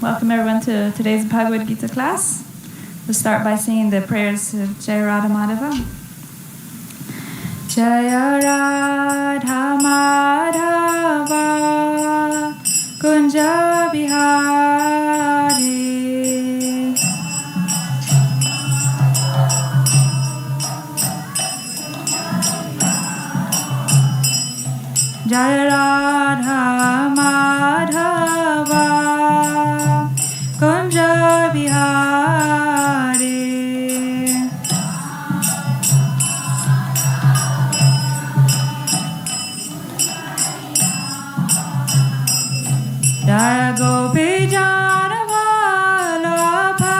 Welcome everyone to today's Bhagavad Gita class. We'll start by singing the prayers of Jaya Radha Madhava. Jaya Radha Madhava Kunja Bihari Jaya Radha Madhava Kunja Bihari Jaya Gopi Jana Vallabha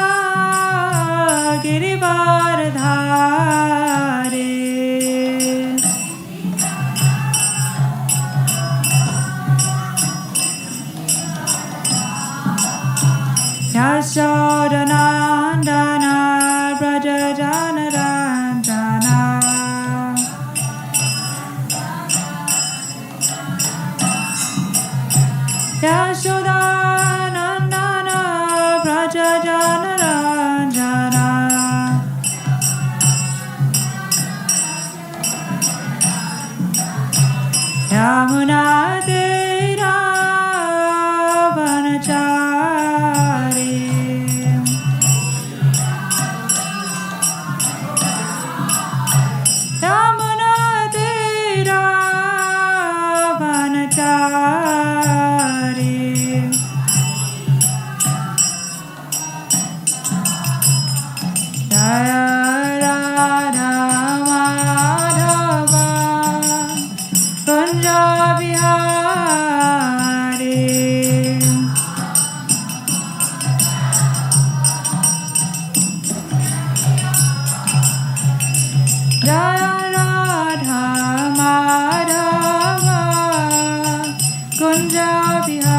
Girivardhari Yashodanandana Braja Jana Ranjana Yashodanandana Braja Jana Ranjana Yamuna Tira Vanachari Yamuna Tira Vanachari Jaya Radha Madhava Kunja Bihari Jaya Radha Madhava Kunja Bihari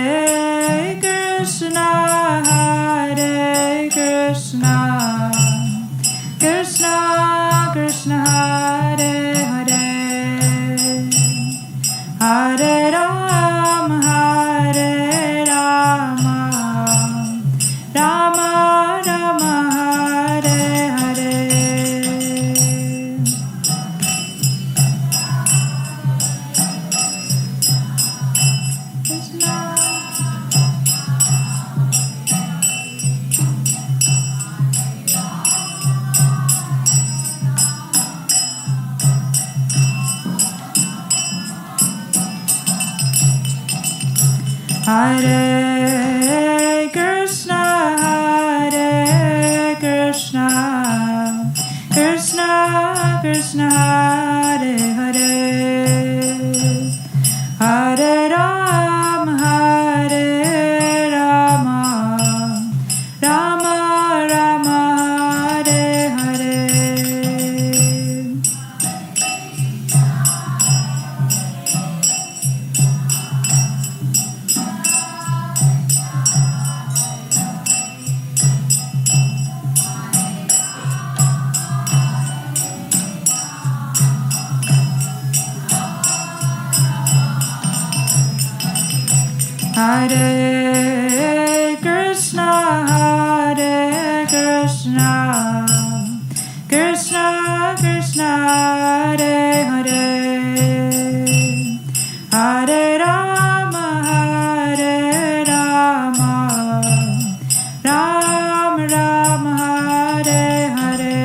Hare Krishna Hare Krishna Krishna Krishna Hare Hare Hare Rama Hare Rama Rama Rama Hare Hare Krishna Hare Krishna Hare Krishna Krishna Krishna Hare Hare Hare Rama Hare Rama Rama Rama Hare Hare Hare Krishna Hare Krishna Krishna Krishna Hare Hare Hare Rama Hare Rama Rama Rama Hare Hare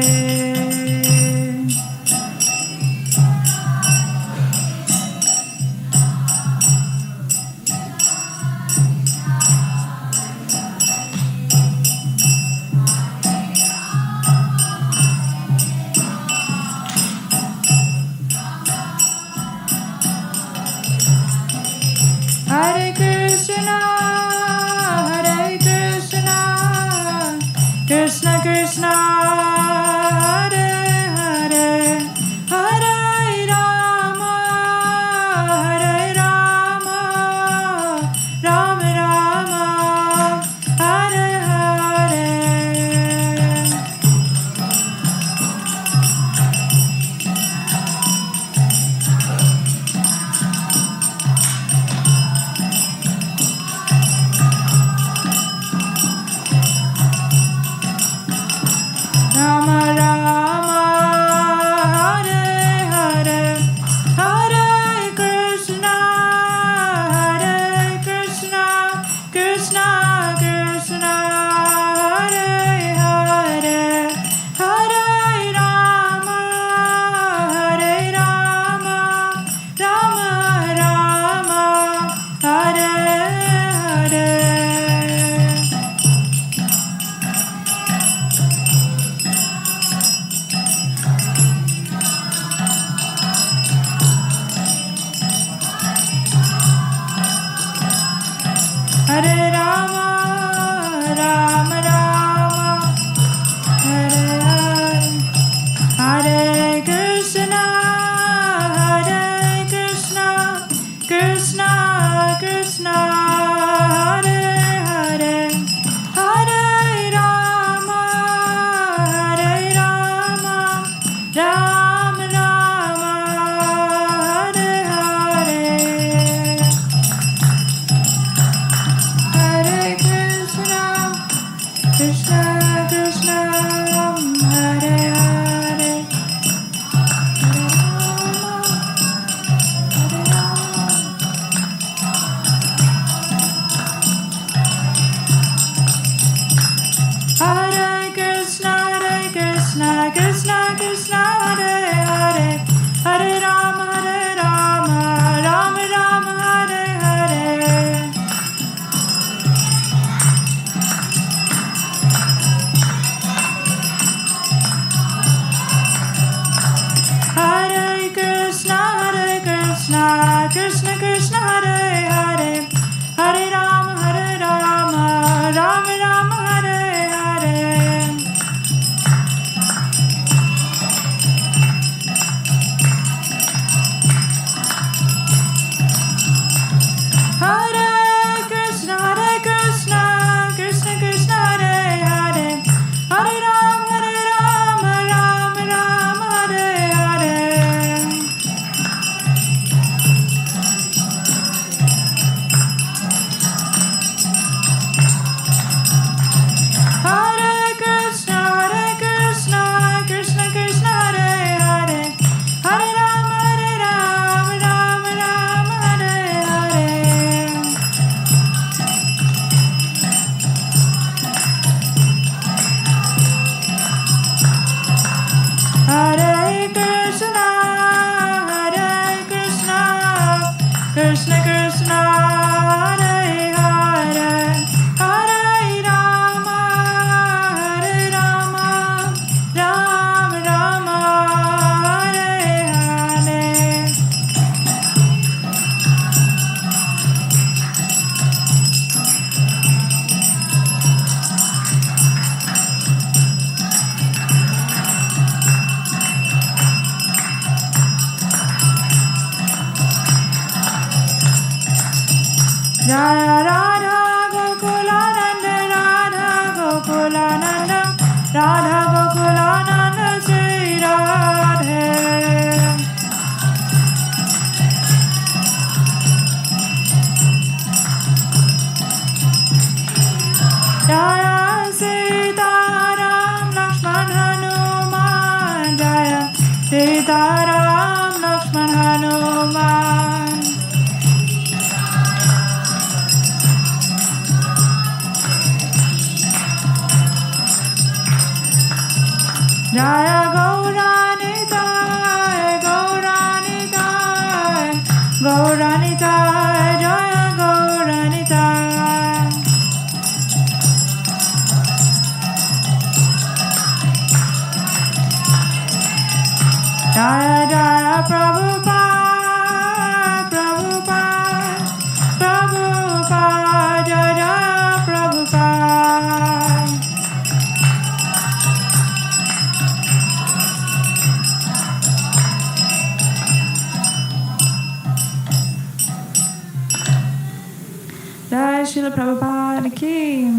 Srila Prabhupada ki,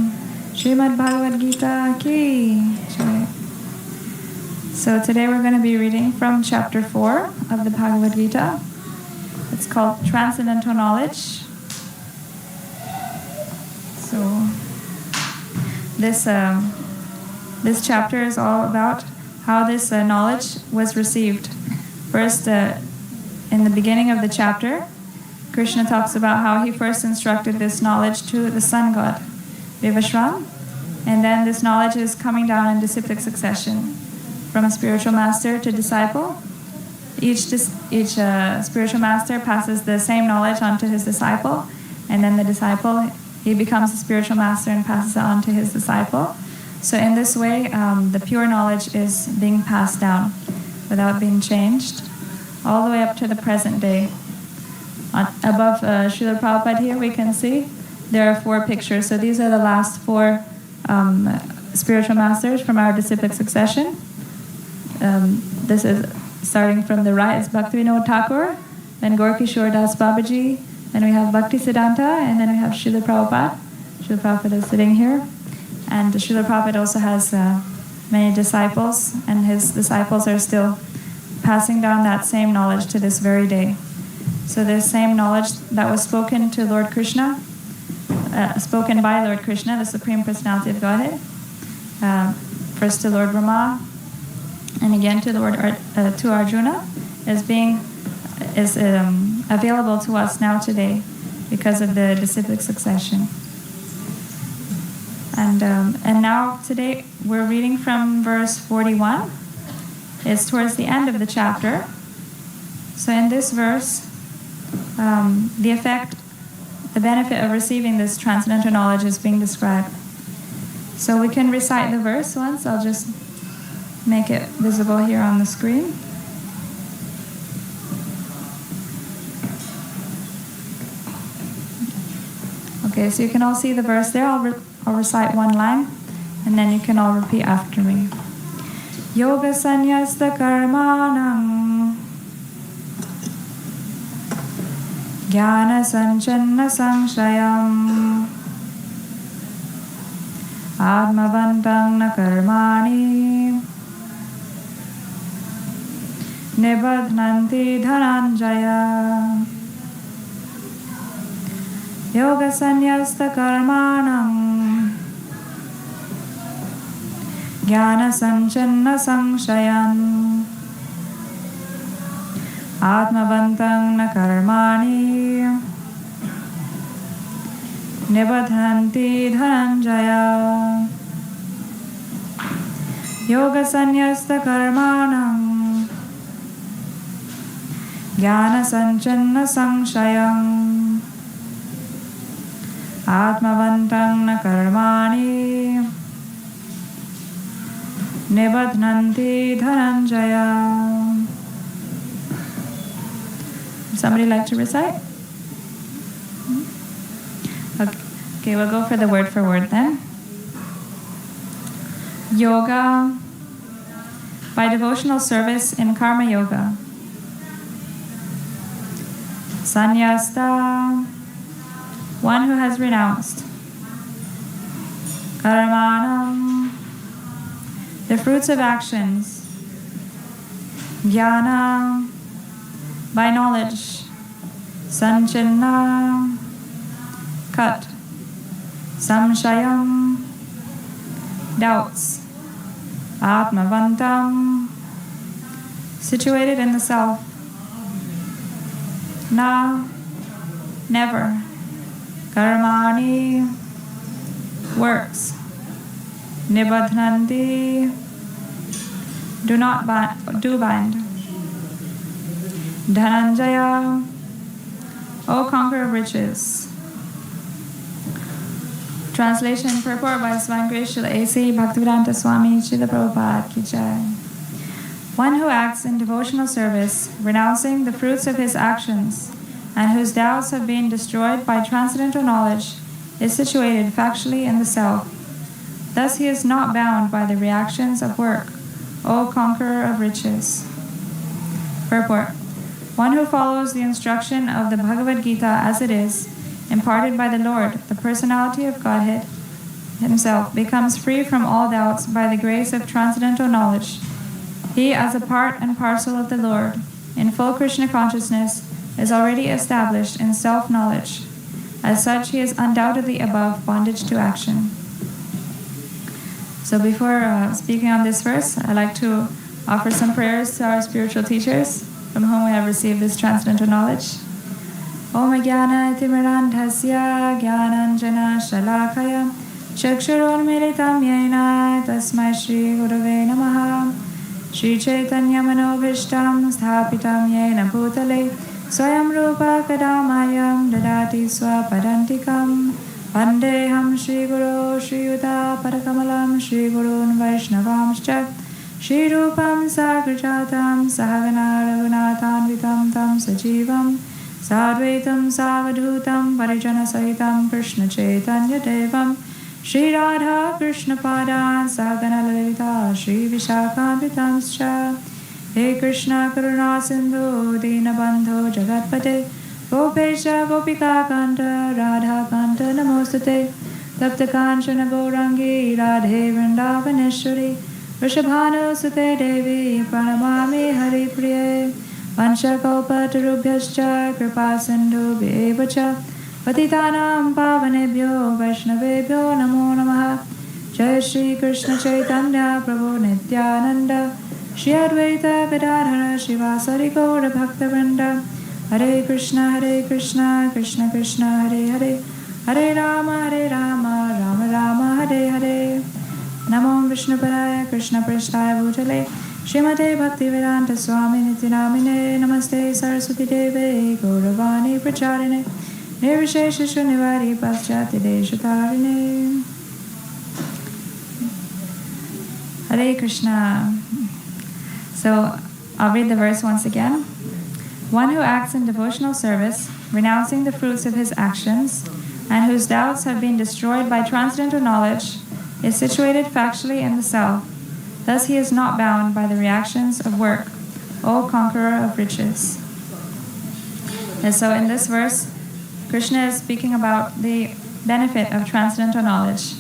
Srimad Bhagavad Gita ki. So today we're going to be reading from chapter 4 of the Bhagavad Gita. It's called Transcendental Knowledge. So this This chapter is all about how this knowledge was received. First, in the beginning of the chapter, Krishna talks about how he first instructed this knowledge to the sun god, Vivaswan, and then this knowledge is coming down in disciplic succession from spiritual master to disciple. Each spiritual master passes the same knowledge on to his disciple, and then the disciple, he becomes a spiritual master and passes it on to his disciple. So in this way, the pure knowledge is being passed down without being changed, all the way up to the present day. Above Srila Prabhupada here, we can see there are 4 pictures. So these are the last 4 spiritual masters from our disciplic succession. This is starting from the right, it's Bhaktivinoda Thakur, then Gorkishore Das Babaji, then we have Bhakti Siddhanta, and then we have Srila Prabhupada. Srila Prabhupada is sitting here. And Srila Prabhupada also has many disciples, and his disciples are still passing down that same knowledge to this very day. So the same knowledge that was spoken to Lord Krishna, spoken by Lord Krishna, the Supreme Personality of Godhead, first to Lord Brahma, and again to to Arjuna, is available to us now today because of the disciplic succession. And now today we're reading from verse 41. It's towards the end of the chapter. So in this verse, the benefit of receiving this transcendental knowledge is being described. So we can recite the verse once. I'll just make it visible here on the screen. Okay, so you can all see the verse there. I'll recite one line, and then you can all repeat after me. Yoga sanyasta karmanam jnana sanchanna samshayam atmavantam na karmani nibadhnanti dhananjaya. Yoga sanyasta karmanam jnana sanchanna samshayam atmavantam na karmani nibadhanti dhananjaya. Yoga sanyasta karmanam jnana sanchanna samshayam atmavantam na karmani nibadhnanti dhananjaya. Somebody like to recite? Okay, we'll go for the word then. Yoga, by devotional service in karma yoga. Sannyasta, one who has renounced. Karmanam, the fruits of actions. Jnana, by knowledge. Sanchanna, cut. Samshayam, doubts. Atmavantam, situated in the self. Na, never. Karmani, works. Nibadhnanti, do bind. Dhananjaya, O conqueror of riches. Translation and purport by Swami Grace Srila A.C. Bhaktivedanta Swami Srila Prabhupada Ki Jai. One who acts in devotional service, renouncing the fruits of his actions, and whose doubts have been destroyed by transcendental knowledge, is situated factually in the self. Thus he is not bound by the reactions of work, O conqueror of riches. Purport. One who follows the instruction of the Bhagavad Gita as it is, imparted by the Lord, the Personality of Godhead himself, becomes free from all doubts by the grace of transcendental knowledge. He, as a part and parcel of the Lord, in full Krishna consciousness, is already established in self-knowledge. As such, he is undoubtedly above bondage to action. So So before speaking on this verse, I'd like to offer some prayers to our spiritual teachers from whom we have received this transcendental knowledge. Om Jnana Timirandhasya Jnananjana Shalakaya Chakshurunmilitam Yena Tasmai Shri Gurave Namaha Shri Chaitanya Manobhishtam Sthapitam Yena Bhutale Swayam Rupa Kadamayam Dadati Swapadantikam Vandeham Shri Guru Shri Yuta Parakamalam Shri Gurun Vaishnavamscha Shri Rupam Sagrajatam Sahagana Raghunathanvitam Tam Sajivam Sadvaitam Savadhutam Parijana Sahitam Krishna Chaitanya Devam Shri Radha Krishna Padan Sahagana Lalita Shri Vishakhanvitamscha He Krishna Karuna Sindhu Dinabandho Jagatpate Gopesha Gopika Kanta Radha Kanta Namostate Tapta Kanchana Gaurangi Radhe Vrindavaneshwari Vrishabhanu Sute Devi Pranamami Hari Priye Vanchakalpatarubhyascha Kripa Sindhu Bhevacha Patitanam Pavanebhyo Vaishnavebhyo Namo Namaha Jai Shri Krishna Chaitanya Prabhu Nityananda Shri Advaita Gadadhara Shivasari Gaura Bhaktavrinda Hare Krishna Krishna Krishna Hare Hare Hare Rama Rama Rama Hare Hare Namo Vishnupadaya Krishna Prasthaya Bhutale Srimate Bhaktivedanta Swami Nitinamine Namaste Saraswati Deve Gauravani Pracharine Nirvishesha Shunivari Paschati Deshatarine Hare Krishna. So I'll read the verse once again. One who acts in devotional service, renouncing the fruits of his actions, and whose doubts have been destroyed by transcendental knowledge, is situated factually in the self. Thus he is not bound by the reactions of work, O conqueror of riches. And so in this verse, Krishna is speaking about the benefit of transcendental knowledge.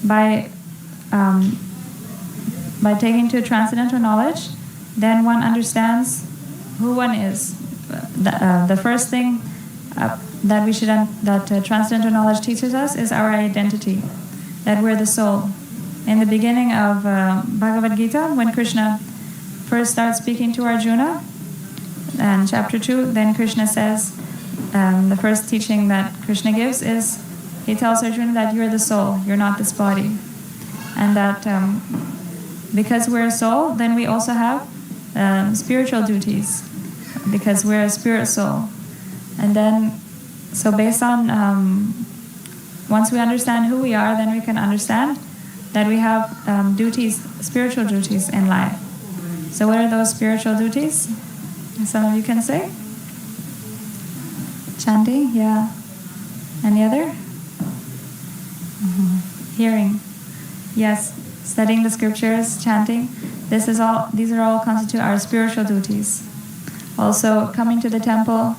By taking to transcendental knowledge, then one understands who one is. The first thing that transcendental knowledge teaches us is our identity, that we're the soul. In the beginning of Bhagavad Gita, when Krishna first starts speaking to Arjuna, and chapter 2, then Krishna says, the first teaching that Krishna gives is, he tells Arjuna that you're the soul, you're not this body. And that because we're a soul, then we also have spiritual duties, because we're a spirit soul. And then, so based on, once we understand who we are, then we can understand that we have duties, spiritual duties in life. So what are those spiritual duties? Some of you can say? Chanting, yeah. Any other? Hearing, yes. Studying the scriptures, chanting. These are all constitute our spiritual duties. Also, coming to the temple,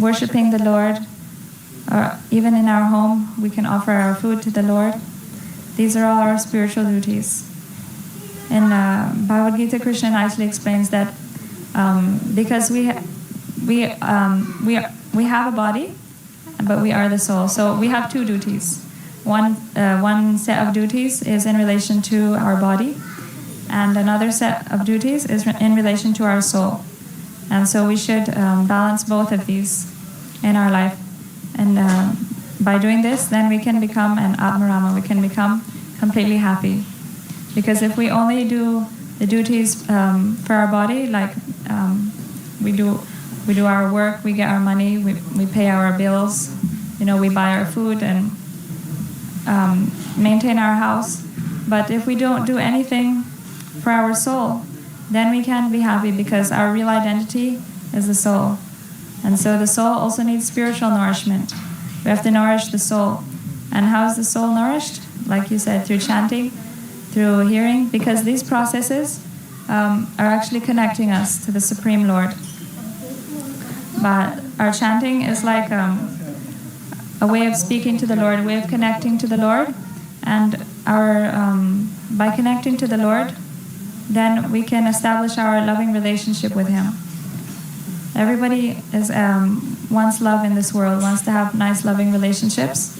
worshiping the Lord, or even in our home, we can offer our food to the Lord. These are all our spiritual duties. In Bhagavad Gita, Krishna nicely explains that because we have a body, but we are the soul. So we have two duties. One set of duties is in relation to our body, and another set of duties is in relation to our soul. And so we should balance both of these in our life. And by doing this, then we can become an Atmarama, we can become completely happy. Because if we only do the duties for our body, like we do our work, we get our money, we pay our bills, we buy our food and maintain our house. But if we don't do anything for our soul, then we can't be happy, because our real identity is the soul. And so the soul also needs spiritual nourishment. We have to nourish the soul. And how is the soul nourished? Like you said, through chanting, through hearing, because these processes are actually connecting us to the Supreme Lord. But our chanting is like a way of speaking to the Lord, a way of connecting to the Lord. And by connecting to the Lord, then we can establish our loving relationship with Him. Everybody wants love in this world, wants to have nice, loving relationships.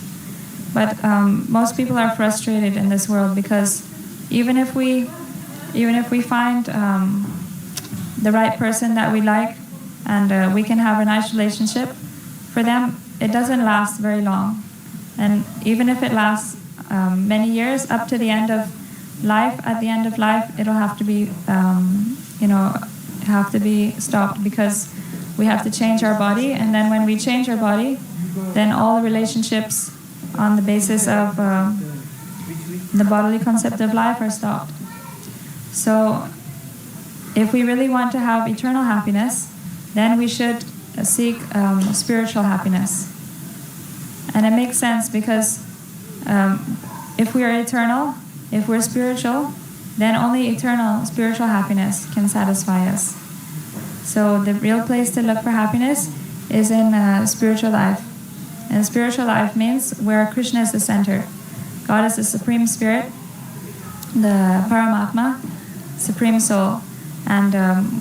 But most people are frustrated in this world because even if we find the right person that we like, and we can have a nice relationship, for them it doesn't last very long. And even if it lasts many years, up to the end of life, at the end of life, it'll have to be stopped, because we have to change our body, and then when we change our body, then all the relationships on the basis of the bodily concept of life are stopped. So if we really want to have eternal happiness, then we should seek spiritual happiness. And it makes sense, because if we are eternal, if we're spiritual, then only eternal spiritual happiness can satisfy us. So the real place to look for happiness is in spiritual life. And spiritual life means where Krishna is the center. God is the Supreme Spirit, the Paramatma, Supreme Soul. And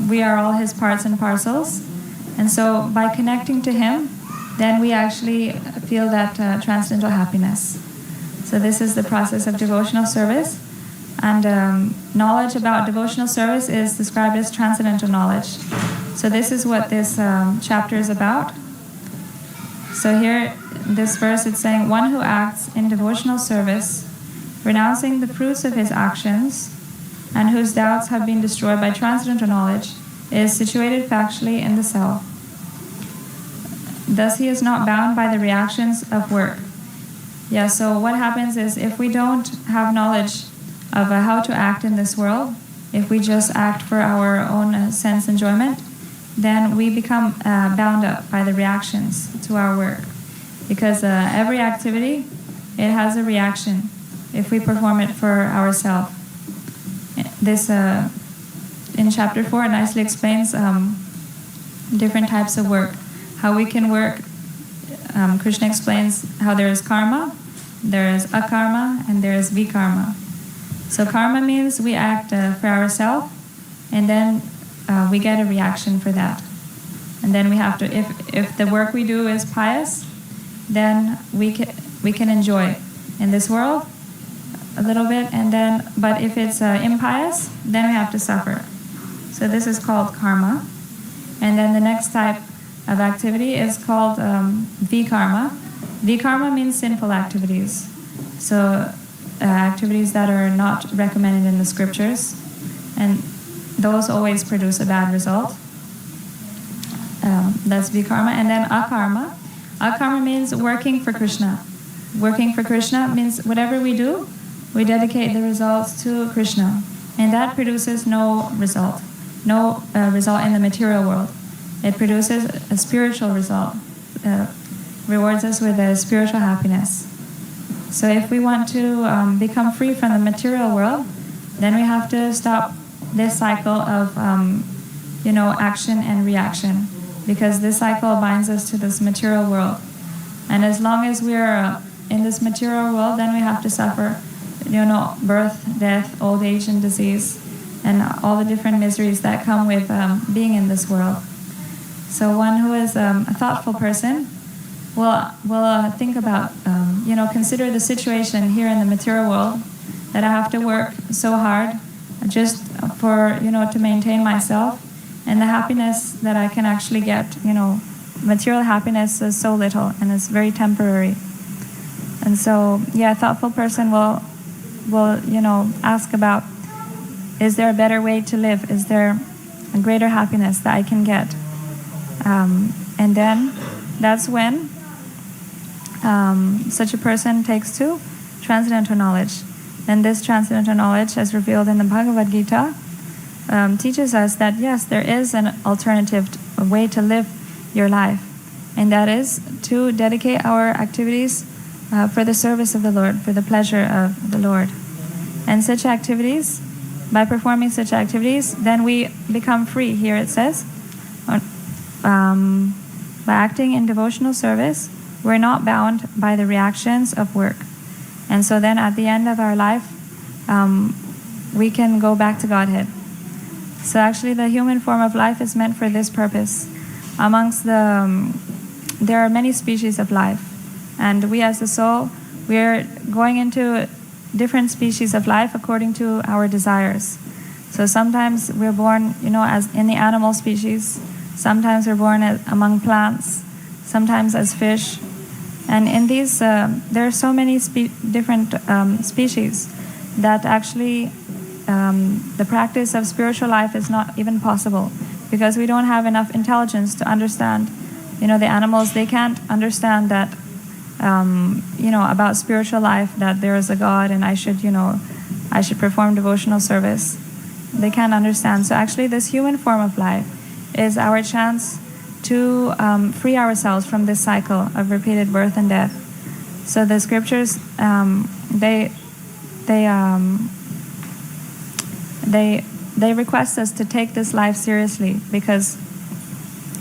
we are all His parts and parcels. And so by connecting to Him, then we actually feel that transcendental happiness. So this is the process of devotional service. And knowledge about devotional service is described as transcendental knowledge. So this is what this chapter is about. So here, this verse, it's saying, one who acts in devotional service, renouncing the fruits of his actions, and whose doubts have been destroyed by transcendental knowledge, is situated factually in the self. Thus he is not bound by the reactions of work. Yeah, so what happens is, if we don't have knowledge of how to act in this world, if we just act for our own sense enjoyment, then we become bound up by the reactions to our work. Because every activity, it has a reaction if we perform it for ourselves. This, in chapter 4, nicely explains different types of work. How we can work. Krishna explains how there is karma, there is akarma, and there is vikarma. So karma means we act for ourselves, and then we get a reaction for that. And then we have to, if the work we do is pious, then we can enjoy in this world a little bit, and then, but if it's impious, then we have to suffer. So this is called karma. And then the next type of activity is called vikarma. Vikarma means sinful activities. So activities that are not recommended in the scriptures, and those always produce a bad result. That's vikarma. And then akarma. Akarma means working for Krishna. Working for Krishna means whatever we do, we dedicate the results to Krishna. And that produces no result. No result in the material world. It produces a spiritual result. Rewards us with a spiritual happiness. So if we want to become free from the material world, then we have to stop this cycle of action and reaction, because this cycle binds us to this material world. And as long as we're in this material world, then we have to suffer, birth, death, old age, and disease, and all the different miseries that come with being in this world. So one who is a thoughtful person will think about, consider the situation here in the material world, that I have to work so hard just for, to maintain myself, and the happiness that I can actually get, material happiness is so little, and it's very temporary. And so, a thoughtful person will ask about, is there a better way to live? Is there a greater happiness that I can get? And then that's when such a person takes to transcendental knowledge. And this transcendental knowledge, as revealed in the Bhagavad Gita, teaches us that yes, there is an alternative way to live your life, and that is to dedicate our activities for the service of the Lord, for the pleasure of the Lord. And such activities, by performing such activities, then we become free. Here it says, by acting in devotional service, we're not bound by the reactions of work. And so then at the end of our life, we can go back to Godhead. So actually the human form of life is meant for this purpose. There are many species of life. And we as the soul, we're going into different species of life according to our desires. So sometimes we're born, as in the animal species. Sometimes we're born among plants. Sometimes as fish. And in these, there are so many different species that actually the practice of spiritual life is not even possible, because we don't have enough intelligence to understand. The animals, they can't understand that, about spiritual life, that there is a God and I should perform devotional service. They can't understand. So actually this human form of life is our chance to free ourselves from this cycle of repeated birth and death. So the scriptures, they request us to take this life seriously, because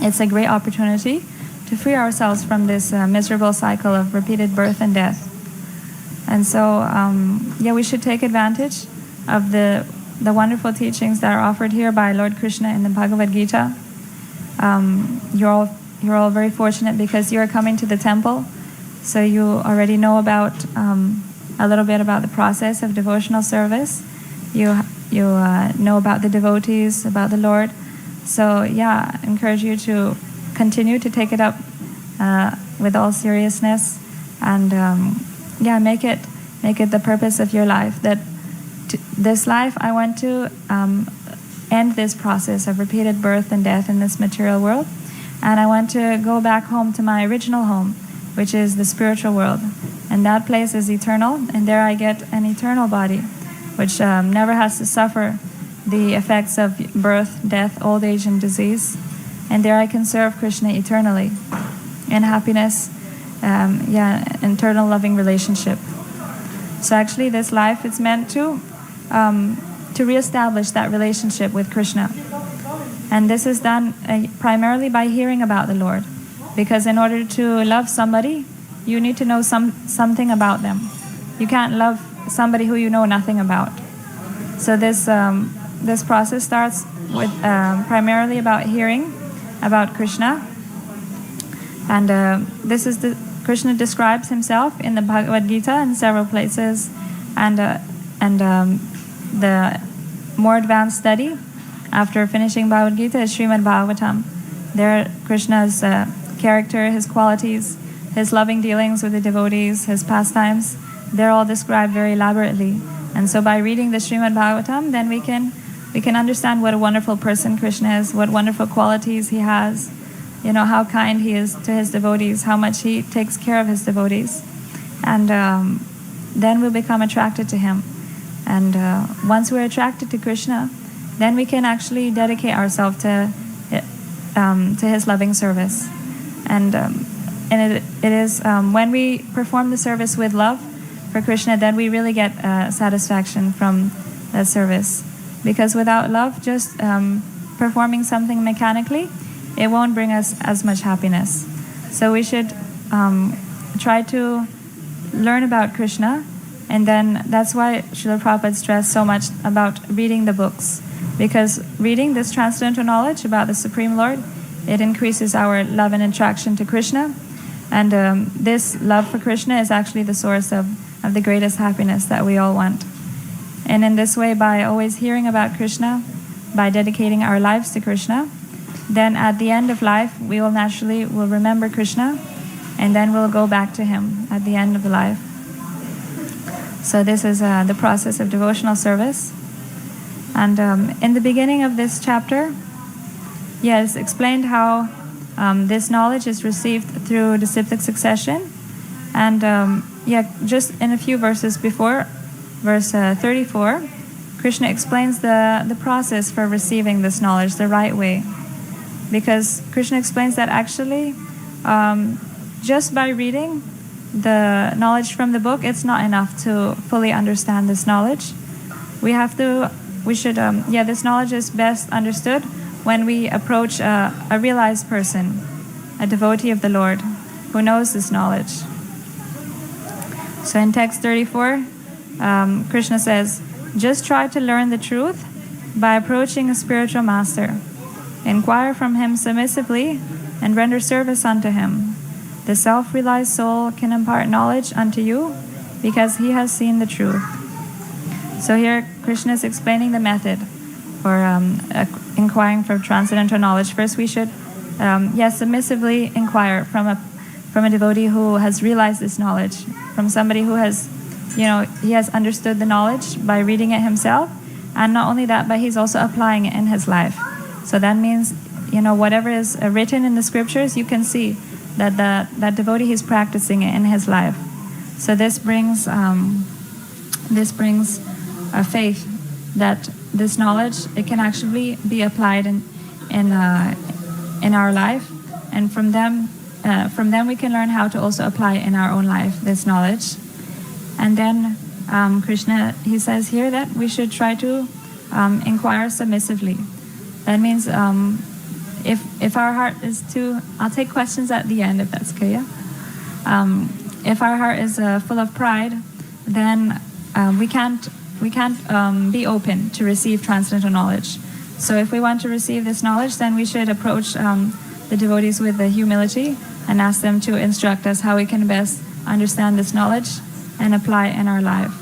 it's a great opportunity to free ourselves from this miserable cycle of repeated birth and death. And so, we should take advantage of the wonderful teachings that are offered here by Lord Krishna in the Bhagavad Gita. You're all very fortunate because you are coming to the temple, so you already know about a little bit about the process of devotional service. You know about the devotees, about the Lord. So I encourage you to continue to take it up with all seriousness, and make it the purpose of your life. That this life, I want to end this process of repeated birth and death in this material world, and I want to go back home to my original home, which is the spiritual world, and that place is eternal, and there I get an eternal body, which never has to suffer the effects of birth, death, old age, and disease, and there I can serve Krishna eternally in happiness, eternal loving relationship. So actually this life is meant to reestablish that relationship with Krishna. And this is done primarily by hearing about the Lord. Because in order to love somebody, you need to know something about them. You can't love somebody who you know nothing about. So this process starts with primarily about hearing about Krishna. And this is Krishna describes himself in the Bhagavad Gita in several places. And the more advanced study after finishing Bhagavad Gita is Srimad Bhagavatam. There Krishna's character, his qualities, his loving dealings with the devotees, his pastimes, they're all described very elaborately. And so by reading the Srimad Bhagavatam, then we can understand what a wonderful person Krishna is, what wonderful qualities he has, how kind he is to his devotees, how much he takes care of his devotees. And then we'll become attracted to him. And once we're attracted to Krishna, then we can actually dedicate ourselves to his loving service. And it is when we perform the service with love for Krishna, then we really get satisfaction from that service. Because without love, just performing something mechanically, it won't bring us as much happiness. So we should try to learn about Krishna, and then that's why Srila Prabhupada stressed so much about reading the books. Because reading this transcendental knowledge about the Supreme Lord, it increases our love and attraction to Krishna. And this love for Krishna is actually the source of the greatest happiness that we all want. And in this way, by always hearing about Krishna, by dedicating our lives to Krishna, then at the end of life, we will naturally remember Krishna, and then we'll go back to him at the end of the life. So this is the process of devotional service. And in the beginning of this chapter, it's explained how this knowledge is received through disciplic succession. And just in a few verses before, verse 34, Krishna explains the process for receiving this knowledge the right way. Because Krishna explains that actually, just by reading the knowledge from the book, it's not enough to fully understand this knowledge. This knowledge is best understood when we approach a realized person, a devotee of the Lord, who knows this knowledge. So in text 34, Krishna says, just try to learn the truth by approaching a spiritual master. Inquire from him submissively and render service unto him. The self-realized soul can impart knowledge unto you because he has seen the truth. So here Krishna is explaining the method for inquiring for transcendental knowledge. First we should, submissively inquire from a devotee who has realized this knowledge, from somebody who has, he has understood the knowledge by reading it himself, and not only that, but he's also applying it in his life. So that means, whatever is written in the scriptures, you can see that that devotee is practicing it in his life. So this brings a faith that this knowledge, it can actually be applied in our life, and from them we can learn how to also apply in our own life this knowledge. And then Krishna, he says here that we should try to inquire submissively. That means if our heart is too, I'll take questions at the end if that's okay. Yeah? If our heart is full of pride, then we can't be open to receive transcendental knowledge. So if we want to receive this knowledge, then we should approach the devotees with the humility and ask them to instruct us how we can best understand this knowledge and apply it in our life.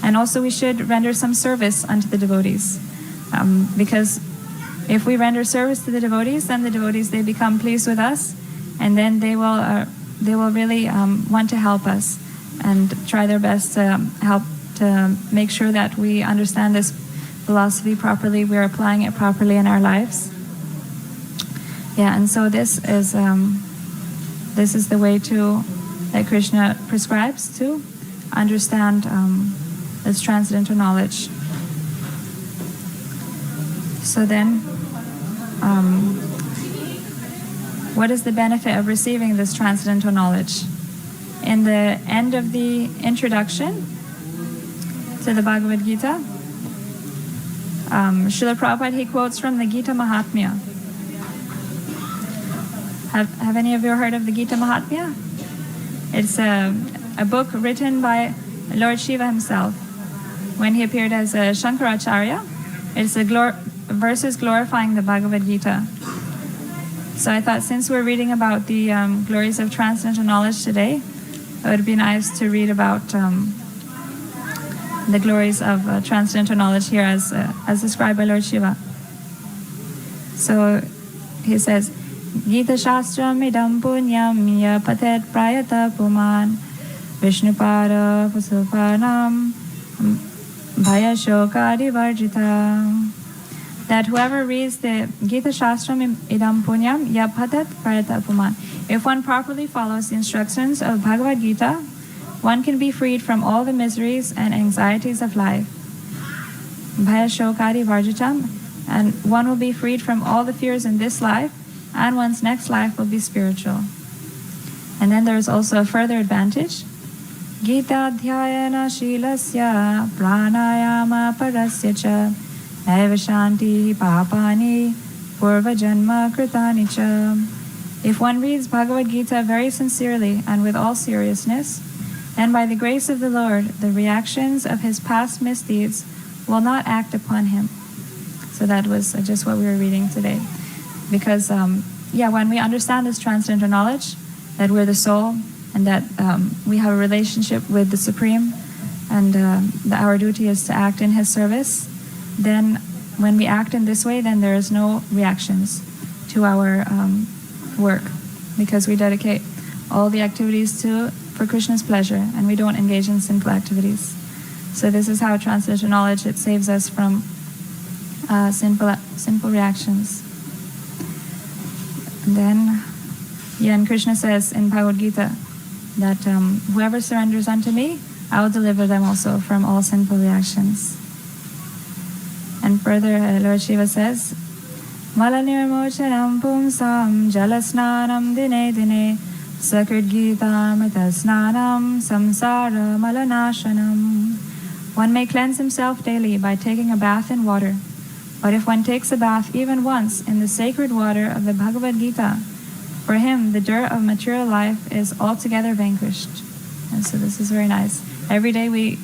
And also we should render some service unto the devotees, because if we render service to the devotees, then the devotees, they become pleased with us, and then they will really want to help us and try their best to help to make sure that we understand this philosophy properly, we're applying it properly in our lives. Yeah, and so this is the way that Krishna prescribes to understand this transcendental knowledge. So then, what is the benefit of receiving this transcendental knowledge? In the end of the introduction to the Bhagavad Gita, Srila Prabhupada, he quotes from the Gita Mahatmya. Have any of you heard of the Gita Mahatmya? It's a book written by Lord Shiva himself when he appeared as a Shankaracharya. It's verses glorifying the Bhagavad Gita. So I thought, since we're reading about the glories of transcendental knowledge today, it would be nice to read about the glories of transcendental knowledge here as described by Lord Shiva. So he says, Gita Shastram idam punyam ya patet prayata puman Vishnupada Pusupanam Bhaya Shokadi Varjita. That whoever reads the Gita Shastram idam punyam ya patet prayata puman. If one properly follows the instructions of Bhagavad Gita, one can be freed from all the miseries and anxieties of life. Bhaya Shokadi Varjitam. And one will be freed from all the fears in this life, and one's next life will be spiritual. And then there is also a further advantage. Gita dhyayana shilasya pranayama parasya cha naiva shanti papani purva janma kritani cha. If one reads Bhagavad Gita very sincerely and with all seriousness, then by the grace of the Lord, the reactions of his past misdeeds will not act upon him. So that was just what we were reading today. Because, when we understand this transcendental knowledge, that we're the soul, and that we have a relationship with the Supreme, and that our duty is to act in his service, then when we act in this way, then there is no reactions to our work, because we dedicate all the activities for Krishna's pleasure, and we don't engage in sinful activities. So this is how transcendental knowledge, it saves us from sinful reactions. And then, and Krishna says in Bhagavad Gita that whoever surrenders unto me, I will deliver them also from all sinful reactions. And further, Lord Shiva says, Mala nirmochanam pumsam jalasnanam dine dine sakrit gita mitasnanam samsara malanashanam. One may cleanse himself daily by taking a bath in water. But if one takes a bath even once in the sacred water of the Bhagavad Gita, for him the dirt of material life is altogether vanquished. And so this is very nice. Every day we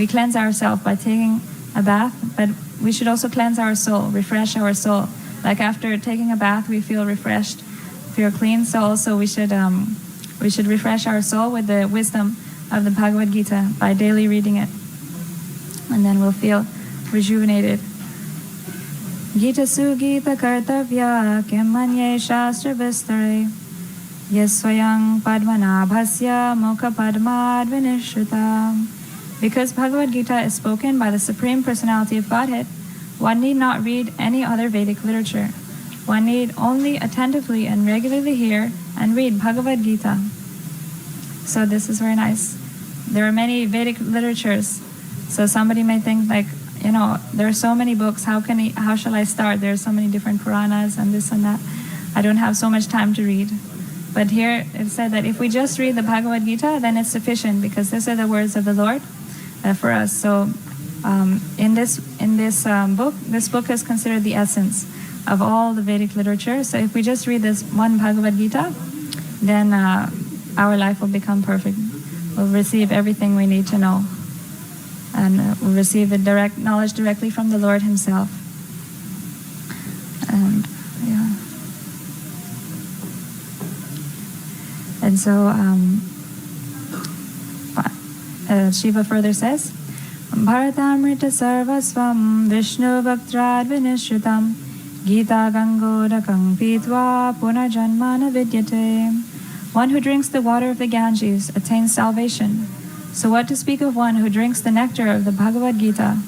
cleanse ourselves by taking a bath, but we should also cleanse our soul, refresh our soul. Like after taking a bath, we feel refreshed, feel clean. So also we should refresh our soul with the wisdom of the Bhagavad Gita by daily reading it. and then we'll feel rejuvenated. Gita Sugita Kartavya Kimanye Shastra Vistare Yaswayang Padmanabhasya Mukha Padmad Vinishrutam. Because Bhagavad Gita is spoken by the Supreme Personality of Godhead, one need not read any other Vedic literature. One need only attentively and regularly hear and read Bhagavad Gita. So this is very nice. There are many Vedic literatures. So somebody may think like, there are so many books, how shall I start? There are so many different Puranas and this and that. I don't have so much time to read. But here it said that if we just read the Bhagavad Gita, then it's sufficient, because these are the words of the Lord for us. So in this book, this book is considered the essence of all the Vedic literature. So if we just read this one Bhagavad Gita, then our life will become perfect. We'll receive everything we need to know, and we'll receive the direct knowledge directly from the Lord Himself. And and so Shiva further says, Bharatamrita sarvasvam Vishnu bhaktrad vinishritam Gita gangodakam pitva punarjanmana vidyate. One who drinks the water of the Ganges attains salvation. So what to speak of one who drinks the nectar of the Bhagavad Gita?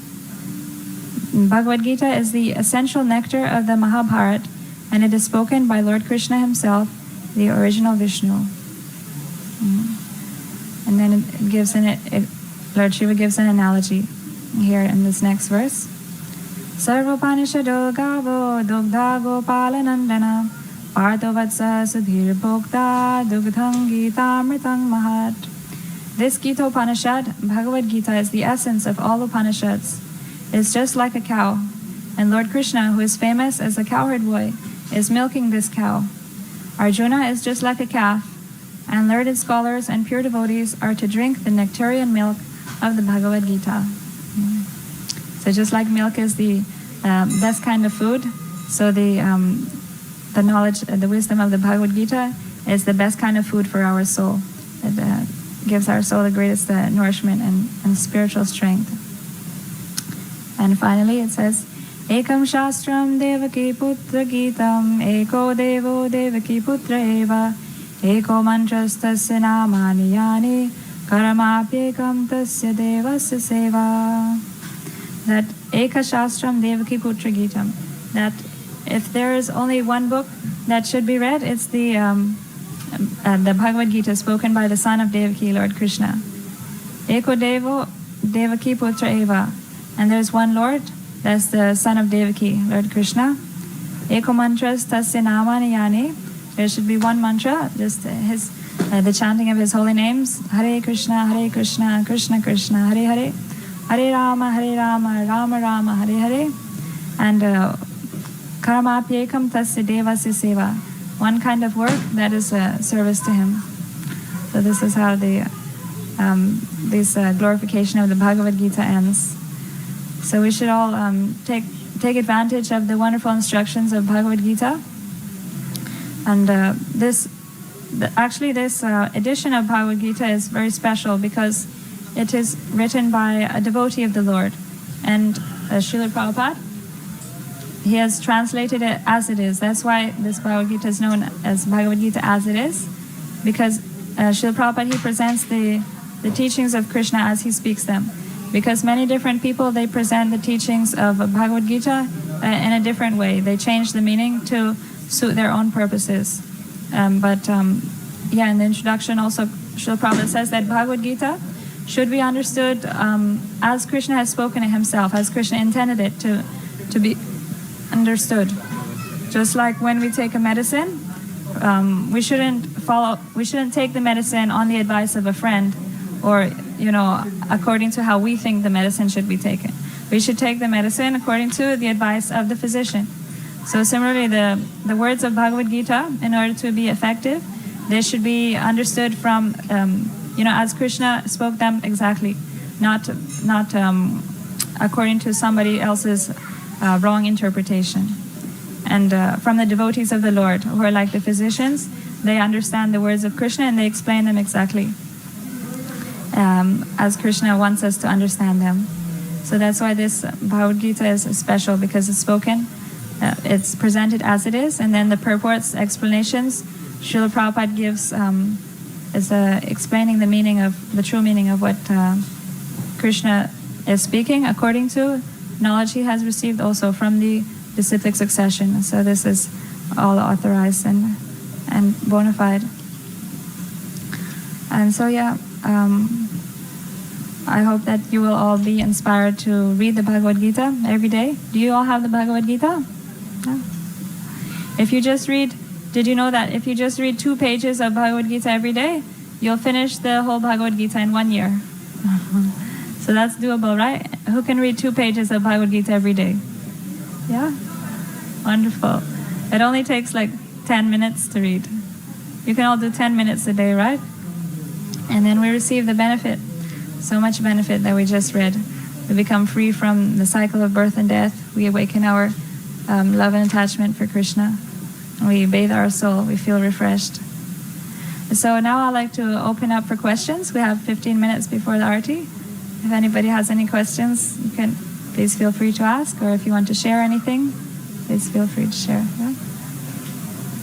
Bhagavad Gita is the essential nectar of the Mahabharata, and it is spoken by Lord Krishna himself, the original Vishnu. And then it gives Lord Shiva gives an analogy here in this next verse. Sarvopanishado gavo dugdha gopalanandana Partho vatsa sudhir bhokta dugdham gitamritam mahat. This Gita Upanishad, Bhagavad Gita, is the essence of all Upanishads. It's just like a cow, and Lord Krishna, who is famous as a cowherd boy, is milking this cow. Arjuna is just like a calf, and learned scholars and pure devotees are to drink the nectarian milk of the Bhagavad Gita. So just like milk is the best kind of food, so the knowledge, the wisdom of the Bhagavad Gita is the best kind of food for our soul. It gives our soul the greatest nourishment and spiritual strength. And finally it says, Ekam Shastram Devaki Putra Gitam Eko Devo Devaki Putra Eva Eko Mantrastasya Namani Yani Karamapyekam Tasya Devasya Seva. That Eka Shastram Devaki Putra Gitam, that if there is only one book that should be read, it's the Bhagavad Gita spoken by the son of Devaki, Lord Krishna. Eko Devo Devaki Putra Eva. And there's one Lord, that's the son of Devaki, Lord Krishna. Eko Mantras Tasya Namani Yani. There should be one mantra, just the chanting of his holy names. Hare Krishna, Krishna Krishna, Hare Hare. Hare Rama, Rama Rama, Hare Hare. And Karamapyekam Tasya Devasya Seva. One kind of work that is service to him. So this is how this glorification of the Bhagavad Gita ends. So we should all take advantage of the wonderful instructions of Bhagavad Gita. And this edition of Bhagavad Gita is very special because it is written by a devotee of the Lord. And Srila Prabhupada, he has translated it as it is. That's why this Bhagavad Gita is known as Bhagavad Gita as it is, because Srila Prabhupada, he presents the teachings of Krishna as he speaks them. Because many different people, they present the teachings of Bhagavad Gita in a different way. They change the meaning to suit their own purposes. In the introduction also, Srila Prabhupada says that Bhagavad Gita should be understood as Krishna has spoken it himself, as Krishna intended it to be understood. Just like when we take a medicine, we shouldn't take the medicine on the advice of a friend, or according to how we think the medicine should be taken. We should take the medicine according to the advice of the physician. So similarly, the words of Bhagavad Gita, in order to be effective, they should be understood from as Krishna spoke them exactly, not according to somebody else's wrong interpretation. And from the devotees of the Lord, who are like the physicians, they understand the words of Krishna and they explain them exactly as Krishna wants us to understand them. So that's why this Bhagavad Gita is special, because it's spoken, it's presented as it is, and then the purports, explanations, Srila Prabhupada gives is explaining the meaning of, the true meaning of what Krishna is speaking according to knowledge he has received also from the disciplic succession. So this is all authorized and bona fide. And so I hope that you will all be inspired to read the Bhagavad Gita every day. Do you all have the Bhagavad Gita? No? If you just read, did you know that if you just read 2 pages of Bhagavad Gita every day, you'll finish the whole Bhagavad Gita in 1 year? So that's doable, right? Who can read 2 pages of Bhagavad Gita every day? Yeah? Wonderful. It only takes like 10 minutes to read. You can all do 10 minutes a day, right? And then we receive the benefit, so much benefit that we just read. We become free from the cycle of birth and death. We awaken our love and attachment for Krishna. We bathe our soul. We feel refreshed. So now I'd like to open up for questions. We have 15 minutes before the Aarti. If anybody has any questions, you can please feel free to ask. Or if you want to share anything, please feel free to share.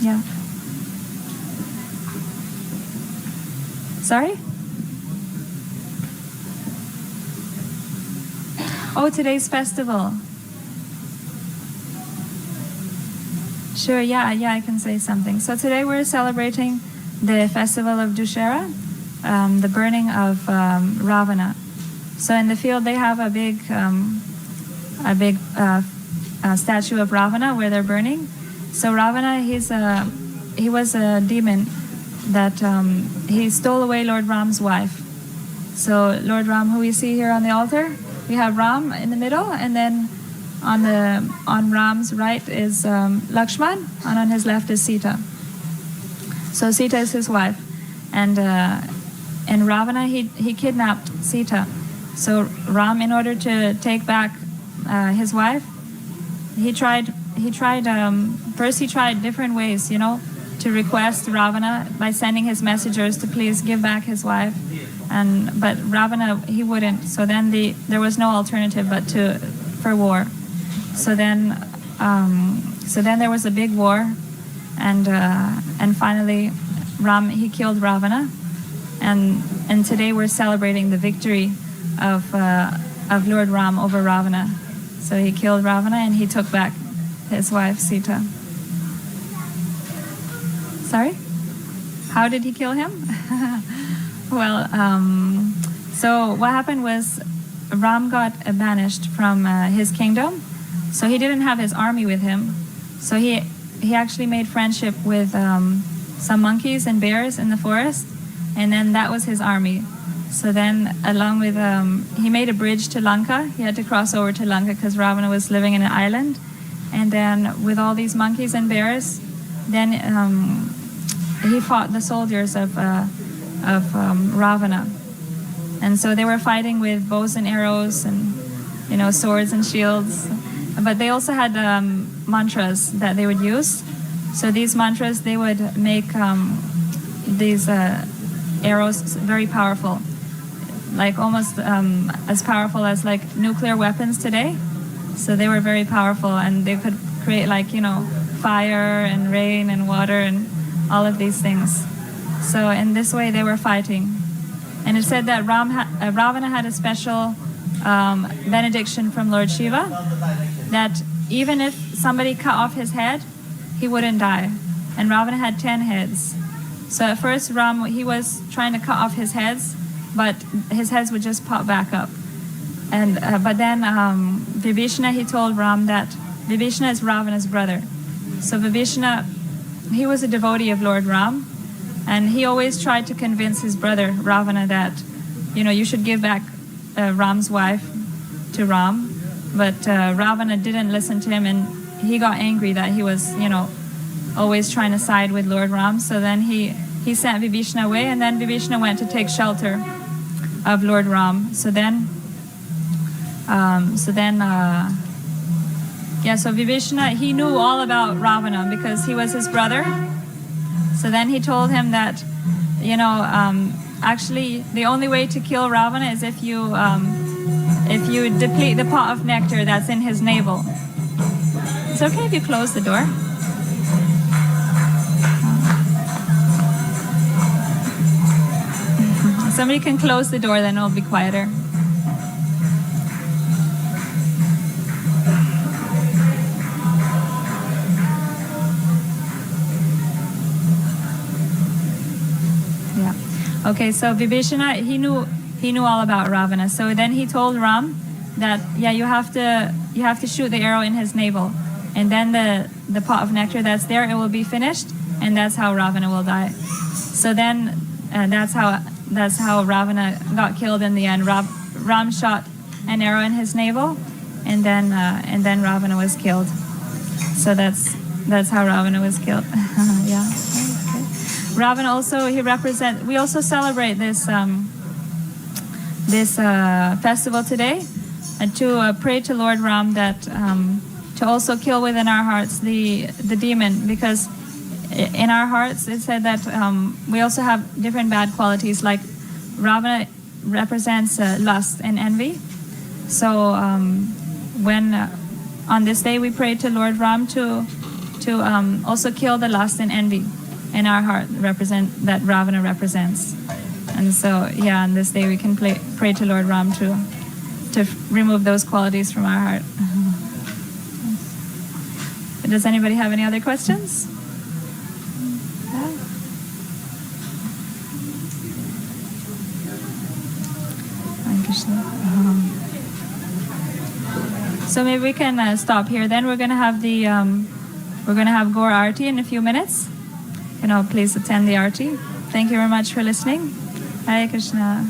Yeah. Sorry? Oh, today's festival. Sure, yeah, I can say something. So today we're celebrating the festival of Dussehra, the burning of Ravana. So in the field they have a big statue of Ravana where they're burning. So Ravana, he was a demon that he stole away Lord Ram's wife. So Lord Ram, who we see here on the altar, we have Ram in the middle, and then on Ram's right is Lakshman, and on his left is Sita. So Sita is his wife, and Ravana he kidnapped Sita. So Ram, in order to take back his wife, he tried different ways, to request Ravana by sending his messengers to please give back his wife, but Ravana, he wouldn't. So then there was no alternative but for war. So then there was a big war, and finally Ram, he killed Ravana, and today we're celebrating the victory of Lord Ram over Ravana. So he killed Ravana and he took back his wife Sita. Sorry? How did he kill him? Well, so what happened was Ram got banished from his kingdom. So he didn't have his army with him. So he actually made friendship with some monkeys and bears in the forest, and then that was his army. So then, along with he made a bridge to Lanka. He had to cross over to Lanka because Ravana was living in an island. And then with all these monkeys and bears, then he fought the soldiers of Ravana. And so they were fighting with bows and arrows and swords and shields. But they also had mantras that they would use. So these mantras, they would make these arrows very powerful, like almost as powerful as like nuclear weapons today. So they were very powerful, and they could create fire and rain and water and all of these things. So in this way they were fighting. And it said that Ravana had a special benediction from Lord Shiva, that even if somebody cut off his head, he wouldn't die. And Ravana had 10 heads. So at first Ram, he was trying to cut off his heads, but his heads would just pop back up. And but then Vibhishana, he told Ram that Vibhishana is Ravana's brother. So Vibhishana, he was a devotee of Lord Ram, and he always tried to convince his brother Ravana that, you should give back Ram's wife to Ram. But Ravana didn't listen to him, and he got angry that he was, always trying to side with Lord Ram. So then he sent Vibhishana away, and then Vibhishana went to take shelter of Lord Ram. So Vibhishana, he knew all about Ravana because he was his brother. So then he told him that, actually the only way to kill Ravana is if you if you deplete the pot of nectar that's in his navel. It's okay if you close the door. Somebody can close the door, then it'll be quieter. Yeah. Okay, so Vibhishana, he knew all about Ravana. So then he told Ram that you have to shoot the arrow in his navel, and then the pot of nectar that's there, it will be finished, and that's how Ravana will die. So then that's how Ravana got killed in the end. Ram shot an arrow in his navel, and then Ravana was killed. So that's how Ravana was killed. Yeah. Okay. Ravana also, we also celebrate this festival today to pray to Lord Ram that to also kill within our hearts the demon, because in our hearts it said that we also have different bad qualities. Like Ravana represents lust and envy. So when on this day we pray to Lord Ram to also kill the lust and envy in our heart that Ravana represents. And so on this day we can pray to Lord Ram to remove those qualities from our heart. Does anybody have any other questions? So maybe we can stop here. Then we're gonna have Gaur Arti in a few minutes. Please attend the Arti. Thank you very much for listening. Hare Krishna.